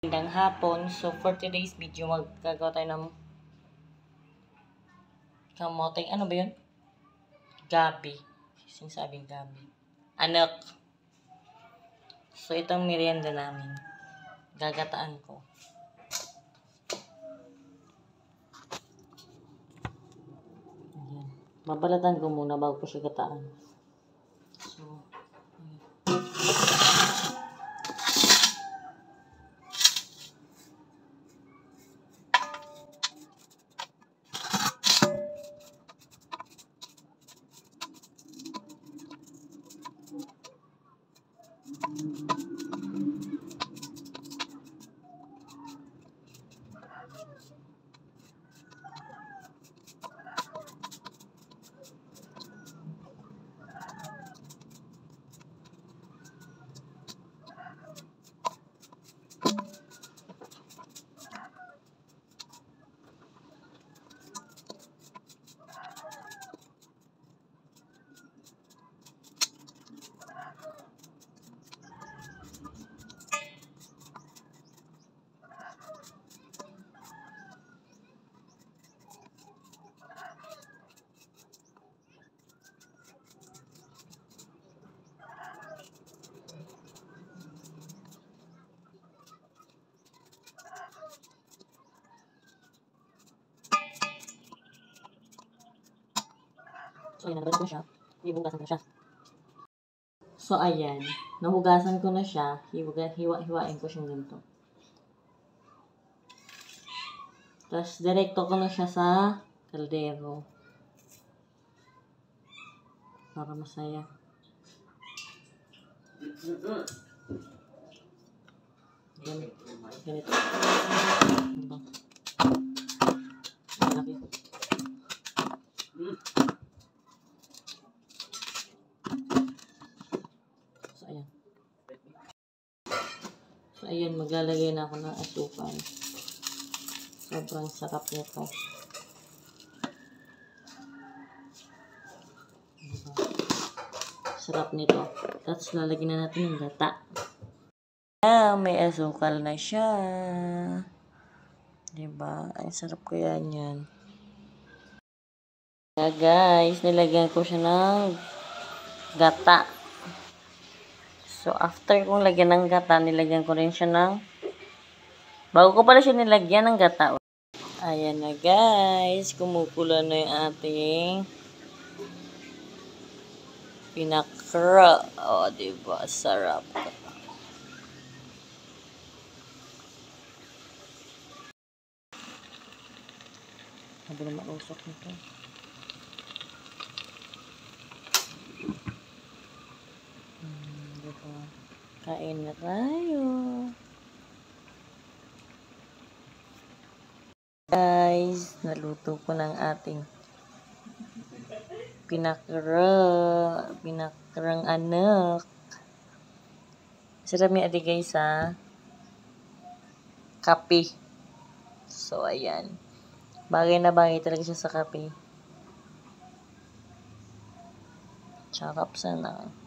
Magandang hapon. So, for today's video, magkagawa tayo ng kamoting, ano ba yun? Gabi. Sinasabing gabi. Anak. So, itong merienda namin. Gagataan ko. Ayan. Babalatan ko muna bago ko siya gataan. So, ayan, nahugasan ko na siya. Hihugasan ko na siya. So, ayan. Nahugasan ko na siya. Hiwa-hiwain ko siyang ganito. Tapos, direkto ko na siya sa kaldero. Para masaya. Ganito. Malaki. So, ayan, maglalagay na ako ng asukal. Sobrang sarap nito. Diba? Sarap nito. Tapos, lalagyan na natin yung gata. May asukal na siya. Diba? Ang sarap kaya niyan. Kaya guys, nilagyan ko siya ng gata. So, after kong lagyan ng gata, nilagyan ko rin siya ng... Bago ko pala siya nilagyan ng gata. Ayan na guys, kumukulo na yung ating pinakra. O, diba? Sarap. Sabi na mausok nito. Diba? Kain na tayo. Guys, naluto ko ng ating pinakrang anak. Sarap niya adi guys ha. Kape. So, ayan. Bagay na bagay talaga siya sa kape. Sarap sana.